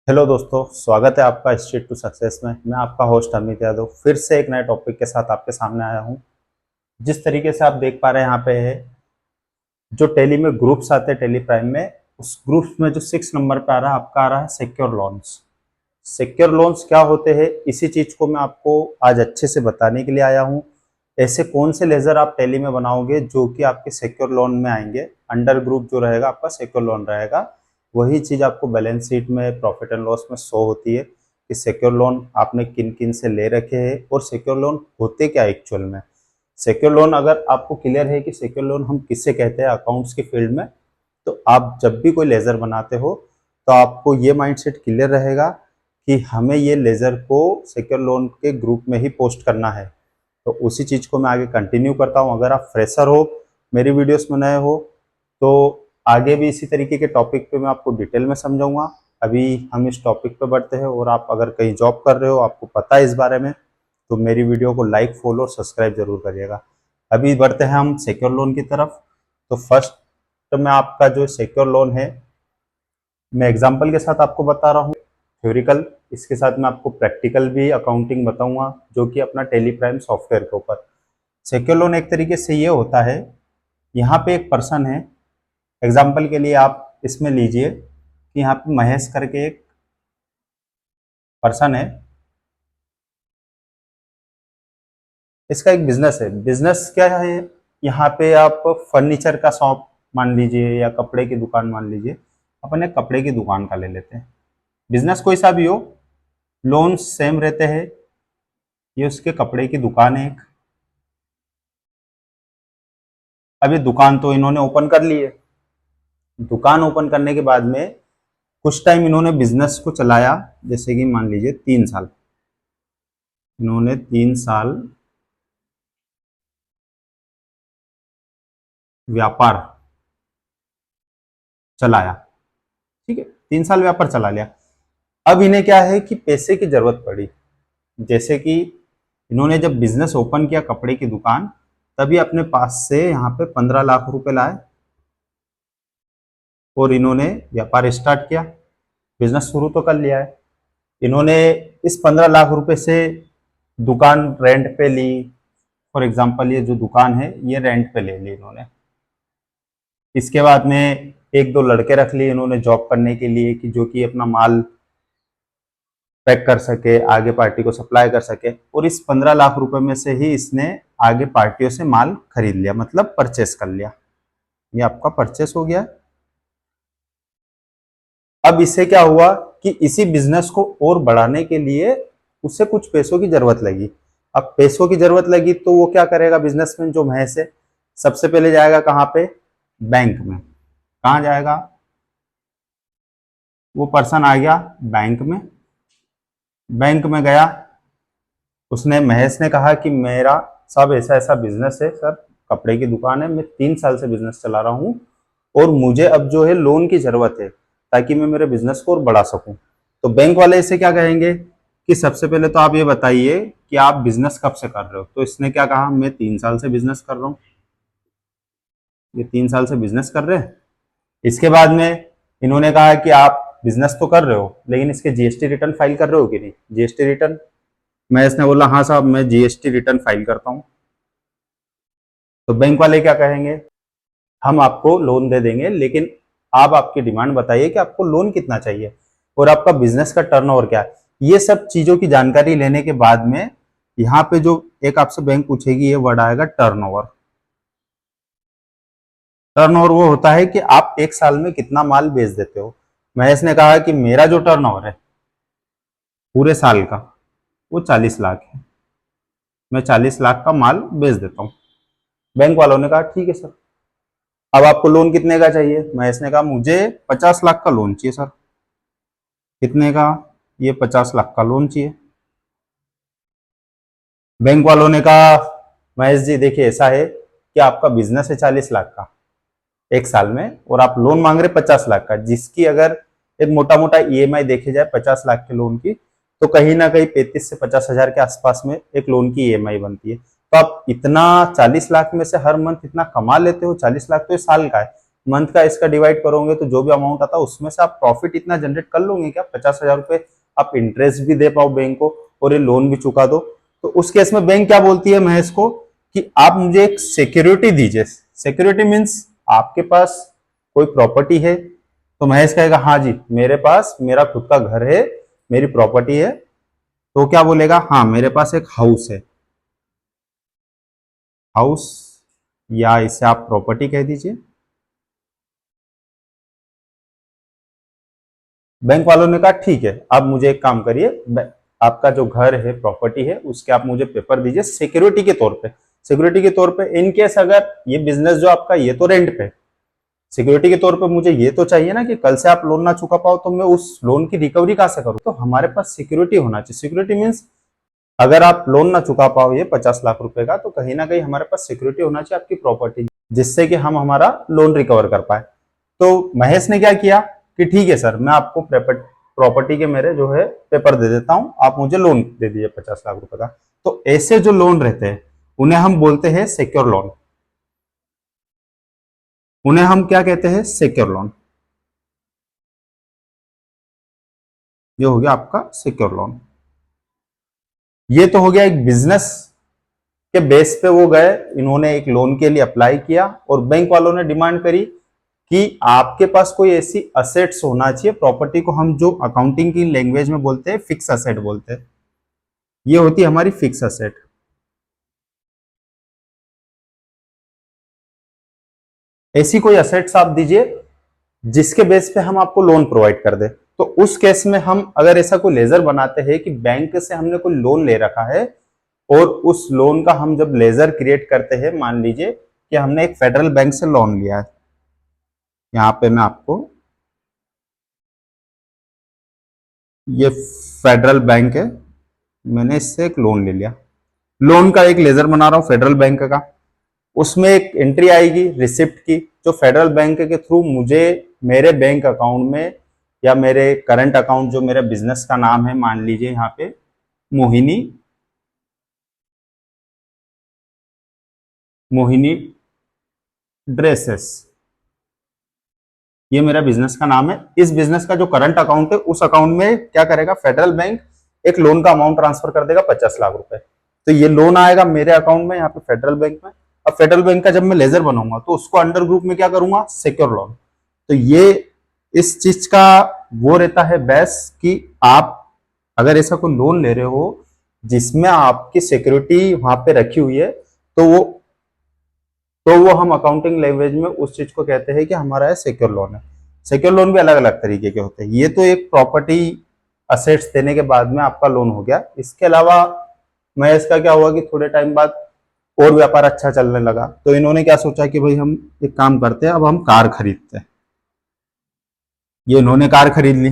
Hello दोस्तों, स्वागत है आपका स्ट्रीट टू सक्सेस में। मैं आपका होस्ट अमित यादव फिर से एक नए टॉपिक के साथ आपके सामने आया हूं। जिस तरीके से आप देख पा रहे हैं यहाँ पे है जो टेली में ग्रुप्स आते हैं टेली प्राइम में, उस ग्रुप्स में जो 6 नंबर पे आ रहा है आपका आ रहा है सिक्योर लोन्स। सिक्योर लोन्स क्या होते हैं, इसी चीज को मैं आपको आज अच्छे से बताने के लिए आया हूँ। ऐसे कौन से लेजर आप टेली में बनाओगे जो कि आपके सिक्योर लोन में आएंगे। अंडर ग्रुप जो रहेगा आपका सिक्योर लोन रहेगा, वही चीज आपको बैलेंस शीट में प्रॉफिट एंड लॉस में शो होती है कि सिक्योर लोन आपने किन किन से ले रखे हैं और सिक्योर लोन होते क्या एक्चुअल में। सिक्योर लोन अगर आपको क्लियर है कि सिक्योर लोन हम किससे कहते हैं अकाउंट्स की फील्ड में, तो आप जब भी कोई लेजर बनाते हो तो आपको ये माइंडसेट क्लियर रहेगा कि हमें ये लेजर को सिक्योर लोन के ग्रुप में ही पोस्ट करना है। तो उसी चीज को मैं आगे कंटिन्यू करता हूँ। अगर आप फ्रेशर हो, मेरी वीडियोस में नए हो, तो आगे भी इसी तरीके के टॉपिक पे मैं आपको डिटेल में समझाऊंगा। अभी हम इस टॉपिक पे बढ़ते हैं, और आप अगर कहीं जॉब कर रहे हो, आपको पता है इस बारे में, तो मेरी वीडियो को लाइक, फॉलो और सब्सक्राइब जरूर करिएगा। अभी बढ़ते हैं हम सिक्योर लोन की तरफ। तो फर्स्ट मैं आपका जो सिक्योर लोन है, मैं एग्जाम्पल के साथ आपको बता रहा हूँ, थ्योरिकल। इसके साथ मैं आपको प्रैक्टिकल भी अकाउंटिंग बताऊंगा, जो कि अपना टेली प्राइम सॉफ्टवेयर के ऊपर। सिक्योर लोन एक तरीके से ये होता है, यहाँ पे एक पर्सन है, एग्जाम्पल के लिए आप इसमें लीजिए कि यहाँ पे महेश करके एक पर्सन है। इसका एक बिजनेस है। बिजनेस क्या है, यहाँ पे आप फर्नीचर का शॉप मान लीजिए या कपड़े की दुकान मान लीजिए। अपन एक कपड़े की दुकान का ले लेते हैं। बिजनेस कोई सा भी हो, लोन सेम रहते हैं। ये उसके कपड़े की दुकान है एक। अब ये दुकान तो इन्होंने ओपन कर ली है। दुकान ओपन करने के बाद में कुछ टाइम इन्होंने बिजनेस को चलाया, जैसे कि मान लीजिए 3 साल। इन्होंने 3 साल व्यापार चलाया। ठीक है, 3 साल व्यापार चला लिया। अब इन्हें क्या है कि पैसे की जरूरत पड़ी। जैसे कि इन्होंने जब बिजनेस ओपन किया कपड़े की दुकान, तभी अपने पास से यहाँ पे 15 लाख रुपए लाए और इन्होंने व्यापार स्टार्ट किया। बिजनेस शुरू तो कर लिया है इन्होंने। इस 15 लाख रुपए से दुकान रेंट पे ली। फॉर एग्जाम्पल ये जो दुकान है ये रेंट पे ले ली इन्होंने। इसके बाद में एक दो लड़के रख लिए इन्होंने जॉब करने के लिए, कि जो कि अपना माल पैक कर सके, आगे पार्टी को सप्लाई कर सके। और इस 15 लाख रुपए में से ही इसने आगे पार्टियों से माल खरीद लिया, मतलब परचेस कर लिया। ये आपका परचेस हो गया। अब इससे क्या हुआ कि इसी बिजनेस को और बढ़ाने के लिए उसे कुछ पैसों की जरूरत लगी। अब पैसों की जरूरत लगी तो वो क्या करेगा, बिजनेसमैन जो महेश है, सबसे पहले जाएगा कहाँ पे, बैंक में। कहाँ जाएगा, वो पर्सन आ गया बैंक में। बैंक में गया, उसने महेश ने कहा कि मेरा सब ऐसा ऐसा बिजनेस है सर, कपड़े की दुकान है, मैं 3 साल से बिजनेस चला रहा हूँ और मुझे अब जो है लोन की जरूरत है ताकि मैं मेरे बिजनेस को और बढ़ा सकूं। तो बैंक वाले इसे क्या कहेंगे कि सबसे पहले तो आप ये बताइए कि आप बिजनेस कब से कर रहे हो। तो इसने क्या कहा, मैं 3 साल से बिजनेस कर रहा हूँ। ये 3 साल से बिजनेस कर रहे हैं। इसके बाद में इन्होंने कहा कि आप बिजनेस तो कर रहे हो, लेकिन इसके जीएसटी रिटर्न फाइल कर रहे हो कि नहीं, जीएसटी रिटर्न। मैं इसने बोला हाँ साहब मैं जीएसटी रिटर्न फाइल करता हूँ। तो बैंक वाले क्या कहेंगे, हम आपको लोन दे देंगे, लेकिन आप आपकी डिमांड बताइए कि आपको लोन कितना चाहिए और आपका बिजनेस का टर्नओवर क्या है। ये सब चीजों की जानकारी लेने के बाद में यहाँ पे जो एक आपसे बैंक पूछेगी, ये वर्ड आएगा टर्नओवर। टर्नओवर वो होता है कि आप एक साल में कितना माल बेच देते हो। महेश ने कहा कि मेरा जो टर्नओवर है पूरे साल का वो 40 लाख है, मैं 40 लाख का माल बेच देता हूँ। बैंक वालों ने कहा ठीक है सर, अब आपको लोन कितने का चाहिए। महेश ने कहा मुझे 50 लाख का लोन चाहिए सर। कितने का, ये 50 लाख का लोन चाहिए। बैंक वालों ने कहा महेश जी देखिए ऐसा है कि आपका बिजनेस है 40 लाख का एक साल में, और आप लोन मांग रहे 50 लाख का, जिसकी अगर एक मोटा मोटा ईएमआई देखे जाए 50 लाख के लोन की, तो कहीं ना कहीं 35 से 50 हजार के आसपास में एक लोन की ईएमआई बनती है। तो आप इतना 40 लाख में से हर मंथ इतना कमा लेते हो, 40 लाख तो साल का है, मंथ का इसका डिवाइड करोगे तो जो भी अमाउंट आता है उसमें से आप प्रॉफिट इतना जनरेट कर लोगे क्या? 50,000 रुपए आप इंटरेस्ट भी दे पाओ बैंक को और ये लोन भी चुका दो। तो उस केस में बैंक क्या बोलती है महेश को कि आप मुझे एक सिक्योरिटी दीजिए। सिक्योरिटी मीन्स आपके पास कोई प्रॉपर्टी है? तो महेश कहेगा हाँ जी मेरे पास मेरा खुद का घर है, मेरी प्रॉपर्टी है। तो क्या बोलेगा? हाँ मेरे पास एक हाउस है, हाउस, या इसे आप प्रॉपर्टी कह दीजिए। बैंक वालों ने कहा ठीक है, अब मुझे एक काम करिए, आपका जो घर है, प्रॉपर्टी है, उसके आप मुझे पेपर दीजिए सिक्योरिटी के तौर पे। सिक्योरिटी के तौर पे इन केस अगर ये बिजनेस जो आपका ये तो रेंट पे, सिक्योरिटी के तौर पे मुझे ये तो चाहिए ना कि कल से आप लोन ना चुका पाओ तो मैं उस लोन की रिकवरी कहां से करूं? तो हमारे पास सिक्योरिटी होना चाहिए। सिक्योरिटी मीन्स अगर आप लोन ना चुका पाओ ये 50 लाख रुपए का, तो कहीं ना कहीं हमारे पास सिक्योरिटी होना चाहिए आपकी प्रॉपर्टी, जिससे कि हम हमारा लोन रिकवर कर पाए। तो महेश ने क्या किया कि ठीक है सर, मैं आपको प्रॉपर्टी के मेरे जो है पेपर दे देता हूं, आप मुझे लोन दे दीजिए 50 लाख रुपए का। तो ऐसे जो लोन रहते हैं उन्हें हम बोलते हैं सिक्योर लोन। उन्हें हम क्या कहते हैं? Secure loan. ये हो गया आपका सिक्योर लोन। ये तो हो गया एक बिजनेस के बेस पे वो गए, इन्होंने एक लोन के लिए अप्लाई किया और बैंक वालों ने डिमांड करी कि आपके पास कोई ऐसी असेट्स होना चाहिए, प्रॉपर्टी को हम जो अकाउंटिंग की लैंग्वेज में बोलते हैं फिक्स असेट बोलते हैं। ये होती है हमारी फिक्स असेट। ऐसी कोई असेट्स आप दीजिए जिसके बेस पे हम आपको लोन प्रोवाइड कर दे। तो उस केस में हम अगर ऐसा कोई लेजर बनाते हैं कि बैंक से हमने कोई लोन ले रखा है और उस लोन का हम जब लेजर क्रिएट करते हैं, मान लीजिए कि हमने एक फेडरल बैंक से लोन लिया है, यहां पे मैं आपको, ये फेडरल बैंक है, मैंने इससे एक लोन ले लिया, लोन का एक लेजर बना रहा हूं फेडरल बैंक का। उसमें एक एंट्री आएगी रिसिप्ट की, जो फेडरल बैंक के थ्रू मुझे मेरे बैंक अकाउंट में या मेरे करंट अकाउंट, जो मेरे बिजनेस का नाम है, मान लीजिए यहाँ पे मोहिनी, मोहिनी ड्रेसेस, ये मेरा बिजनेस का नाम है। इस बिजनेस का जो करंट अकाउंट है उस अकाउंट में क्या करेगा फेडरल बैंक? एक लोन का अमाउंट ट्रांसफर कर देगा 50 लाख रुपए। तो ये लोन आएगा मेरे अकाउंट में यहाँ पे फेडरल बैंक में। अब फेडरल बैंक का जब मैं लेजर बनाऊंगा तो उसको अंडर ग्रुप में क्या करूंगा? Secure loan. तो ये इस चीज का वो रहता है बेस कि आप अगर ऐसा कोई लोन ले रहे हो जिसमें आपकी सिक्योरिटी वहां पे रखी हुई है, तो वो हम अकाउंटिंग लैंग्वेज में उस चीज को कहते हैं कि हमारा है सिक्योर लोन है। सिक्योर लोन भी अलग अलग तरीके के होते हैं। ये तो एक प्रॉपर्टी असेट्स देने के बाद में आपका लोन हो गया। इसके अलावा मैं इसका क्या हुआ कि थोड़े टाइम बाद और व्यापार अच्छा चलने लगा, तो इन्होंने क्या सोचा कि भाई हम एक काम करते हैं, अब हम कार खरीदते हैं। ये इन्होंने कार खरीद ली,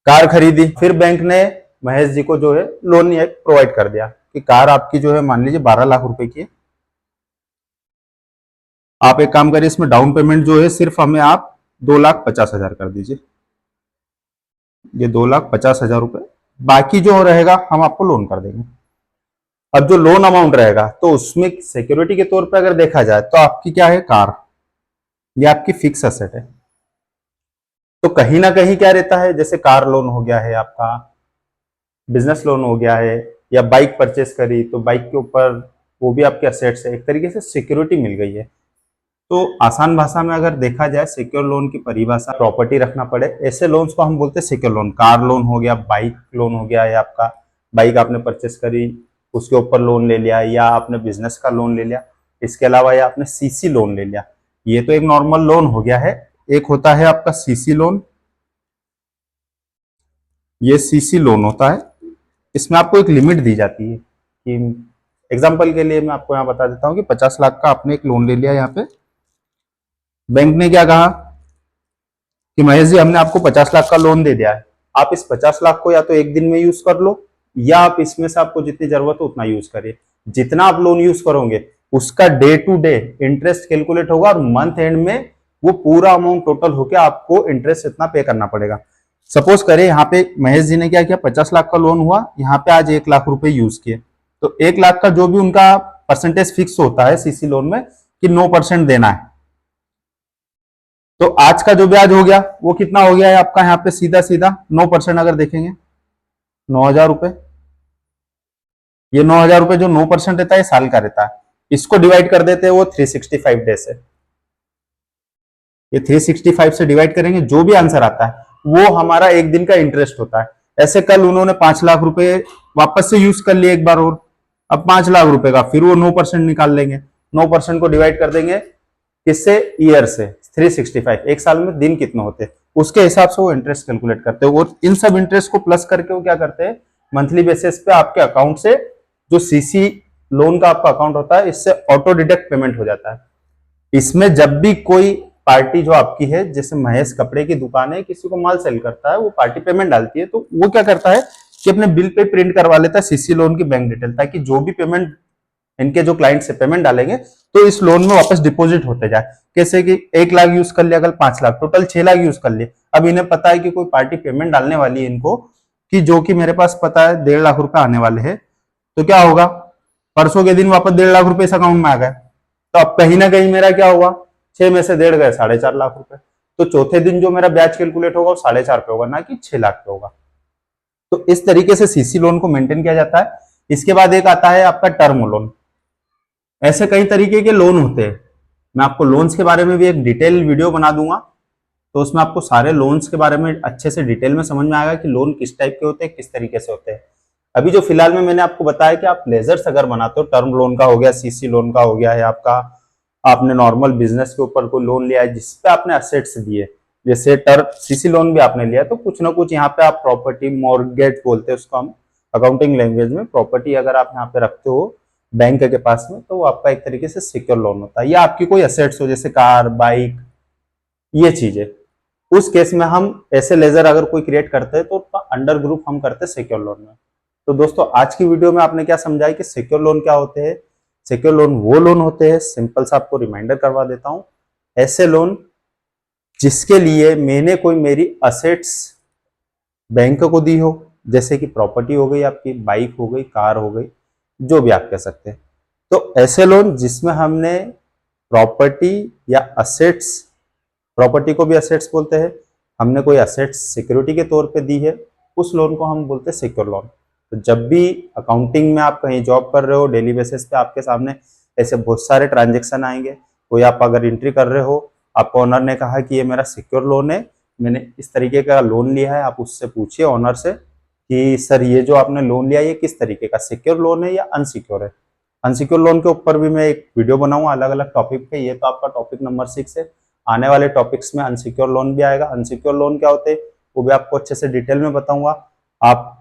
कार खरीदी, फिर बैंक ने महेश जी को जो है लोन प्रोवाइड कर दिया कि कार आपकी जो है मान लीजिए 12 लाख रुपए की है, आप एक काम करिए, इसमें डाउन पेमेंट जो है सिर्फ हमें आप 2,50,000 कर दीजिए, ये 2,50,000 रुपए, बाकी जो रहेगा हम आपको लोन कर देंगे। अब जो लोन अमाउंट रहेगा तो उसमें सिक्योरिटी के तौर पे अगर देखा जाए तो आपकी क्या है? कार, ये आपकी फिक्स असेट है। तो कहीं ना कहीं क्या रहता है, जैसे कार लोन हो गया है आपका, बिजनेस लोन हो गया है, या बाइक परचेस करी तो बाइक के ऊपर वो भी आपके असेट्स है, एक तरीके से सिक्योरिटी मिल गई है। तो आसान भाषा में अगर देखा जाए सिक्योर लोन की परिभाषा, प्रॉपर्टी रखना पड़े ऐसे लोन्स को हम बोलते हैं सिक्योर लोन। कार लोन हो गया, बाइक लोन हो गया, या आपका बाइक आपने परचेस करी उसके ऊपर लोन ले लिया, या आपने बिजनेस का लोन ले लिया, इसके अलावा या आपने सीसी लोन ले लिया, ये तो एक नॉर्मल लोन हो गया है। एक होता है आपका सीसी लोन, ये सीसी लोन होता है, इसमें आपको एक लिमिट दी जाती है कि एग्जाम्पल के लिए मैं आपको यहाँ बता देता हूँ कि 50 लाख का आपने एक लोन ले लिया, यहाँ पे बैंक ने क्या कहा कि महेश जी हमने आपको 50 लाख का लोन दे दिया है, आप इस 50 लाख को या तो एक दिन में यूज कर लो, या आप इसमें से आपको जितनी जरूरत हो उतना यूज करिए। जितना आप लोन यूज करोगे उसका day to day interest calculate होगा और मंथ एंड में वो पूरा अमाउंट टोटल होकर आपको इंटरेस्ट इतना पे करना पड़ेगा। सपोज करें यहाँ पे महेश जी ने क्या किया, 50 लाख का लोन हुआ, यहाँ पे आज 1 लाख रुपए यूज किए, तो 1 लाख का जो भी उनका परसेंटेज फिक्स होता है सीसी लोन में कि 9% देना है, तो आज का जो ब्याज हो गया वो कितना हो गया है आपका, यहाँ पे सीधा सीधा 9% अगर देखेंगे 9,000 रुपए। ये 9,000 रुपए जो 9% रहता है साल का रहता है, इसको डिवाइड कर देते हैं वो 365 डे से। ये 365 से डिवाइड करेंगे, जो भी आंसर आता है वो हमारा एक दिन का इंटरेस्ट होता है। ऐसे कल उन्होंने 5 लाख रुपए वापस से यूज कर लिए एक बार और, अब 5 लाख रुपए का फिर वो 9% निकाल लेंगे, 9% को डिवाइड कर देंगे किससे, ईयर से, 365, एक साल में दिन कितने होते हैं उसके हिसाब से वो इंटरेस्ट कैलकुलेट करते हैं। और इन सब इंटरेस्ट को प्लस करके वो क्या करते हैं, मंथली बेसिस पे आपके अकाउंट से जो सीसी लोन का आपका अकाउंट होता है इससे ऑटो डिडक्ट पेमेंट हो जाता है। इसमें जब भी कोई पार्टी जो आपकी है, जैसे महेश कपड़े की दुकान है, किसी को माल सेल करता है, वो पार्टी पेमेंट डालती है, तो वो क्या करता है कि अपने बिल पे प्रिंट करवा लेता है सीसी लोन की बैंक डिटेल, ताकि जो भी पेमेंट इनके जो क्लाइंट से पेमेंट डालेंगे तो इस लोन में वापस डिपॉजिट होते जाए। कैसे कि 1 लाख यूज कर लिया, कल 5 लाख, टोटल 6 लाख यूज कर लिए। अब इन्हें पता है कि कोई पार्टी पेमेंट डालने वाली है इनको, कि जो कि मेरे पास पता है 1.5 लाख रुपए आने वाले हैं, तो क्या होगा, परसों के दिन वापस 1.5 लाख रुपए इस अकाउंट में आ गए, तो अब कहीं ना कहीं मेरा क्या होगा, 6 में से 1.5 गए, 4.5 लाख रुपए। तो चौथे दिन जो मेरा ब्याज कैलकुलेट होगा वो 4.5 पे होगा, ना कि 6 लाख पे होगा। तो इस तरीके से सीसी लोन को मेंटेन किया जाता है। इसके बाद एक आता है आपका टर्म लोन। ऐसे कई तरीके के लोन होते हैं, मैं आपको लोन्स के बारे में भी एक डिटेल वीडियो बना दूंगा, तो उसमें आपको सारे लोन्स के बारे में अच्छे से डिटेल में समझ में आएगा कि लोन किस टाइप के होते हैं, किस तरीके से होते हैं। अभी जो फिलहाल में मैंने आपको बताया कि आप लेजर्स अगर बनाते हो, टर्म लोन का हो गया, सीसी लोन का हो गया है आपका, आपने नॉर्मल बिजनेस के ऊपर कोई लोन लिया है जिसपे आपने असेट्स दिए, जैसे टर्म सीसी लोन भी आपने लिया, तो कुछ ना कुछ यहाँ पे आप प्रॉपर्टी, मॉर्गेज बोलते हैं उसको हम अकाउंटिंग लैंग्वेज में, प्रॉपर्टी अगर आप यहाँ पे रखते हो बैंक के पास में, तो वो आपका एक तरीके से सिक्योर लोन होता है। या आपकी कोई असेट्स हो जैसे कार, बाइक, ये चीजें, उस केस में हम ऐसे लेजर अगर कोई क्रिएट करते हैं तो उसका अंडर ग्रुप हम करते हैं सिक्योर लोन में। तो दोस्तों आज की वीडियो में आपने क्या समझा है कि सिक्योर लोन क्या होते हैं। सिक्योर लोन वो लोन होते हैं, सिंपल सा आपको रिमाइंडर करवा देता हूं, ऐसे लोन जिसके लिए मैंने कोई मेरी असेट्स बैंक को दी हो, जैसे कि प्रॉपर्टी हो गई आपकी, बाइक हो गई, कार हो गई, जो भी आप कह सकते हैं। तो ऐसे लोन जिसमें हमने प्रॉपर्टी या असेट्स, प्रॉपर्टी को भी असेट्स बोलते हैं, हमने कोई असेट्स सिक्योरिटी के तौर पे दी है, उस लोन को हम बोलते हैं सिक्योर लोन। तो जब भी अकाउंटिंग में आप कहीं जॉब कर रहे हो, डेली बेसिस पे आपके सामने ऐसे बहुत सारे ट्रांजेक्शन आएंगे, कोई आप अगर एंट्री कर रहे हो, आपको ओनर ने कहा कि ये मेरा सिक्योर लोन है, मैंने इस तरीके का लोन लिया है, आप उससे पूछिए ओनर से कि सर ये जो आपने लोन लिया ये किस तरीके का सिक्योर लोन है या अनसिक्योर है। अनसिक्योर लोन के ऊपर भी मैं एक वीडियो बनाऊंगा अलग अलग टॉपिक पे, ये तो आपका टॉपिक नंबर 6 है। आने वाले टॉपिक्स में अनसिक्योर लोन भी आएगा, अनसिक्योर लोन क्या होते हैं वो भी आपको अच्छे से डिटेल में बताऊंगा। आप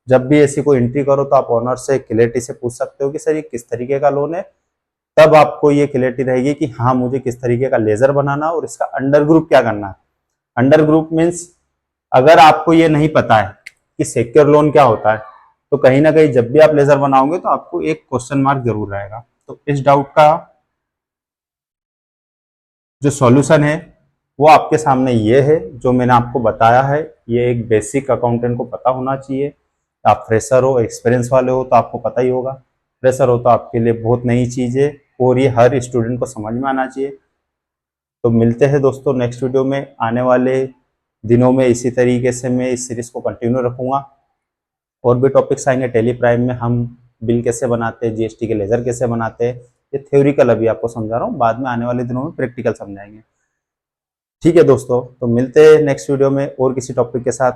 जब भी ऐसी कोई एंट्री करो तो आप ओनर से क्लियरिटी से पूछ सकते हो कि सर ये किस तरीके का लोन है, तब आपको ये क्लियरिटी रहेगी कि हाँ मुझे किस तरीके का लेजर बनाना और इसका अंडर ग्रुप क्या करना है। अंडर ग्रुप मीन्स अगर आपको ये नहीं पता है कि सिक्योर लोन क्या होता है, तो कहीं ना कहीं जब भी आप लेजर बनाओगे तो आपको एक क्वेश्चन मार्क जरूर रहेगा। तो इस डाउट का जो सॉल्यूशन है वो आपके सामने ये है, जो मैंने आपको बताया है, ये एक बेसिक अकाउंटेंट को पता होना चाहिए। आप फ्रेशर हो, एक्सपीरियंस वाले हो तो आपको पता ही होगा, फ्रेशर हो तो आपके लिए बहुत नई चीज़ है और ये हर स्टूडेंट को समझ में आना चाहिए। तो मिलते हैं दोस्तों नेक्स्ट वीडियो में। आने वाले दिनों में इसी तरीके से मैं इस सीरीज को कंटिन्यू रखूंगा, और भी टॉपिक्स आएंगे। टेली प्राइम में हम बिल कैसे बनाते हैं, जीएसटी के लेजर कैसे बनाते हैं, ये थ्योरिकल अभी आपको समझा रहा हूँ, बाद में आने वाले दिनों में प्रैक्टिकल समझाएंगे। ठीक है दोस्तों, तो मिलते हैं नेक्स्ट वीडियो में और किसी टॉपिक के साथ।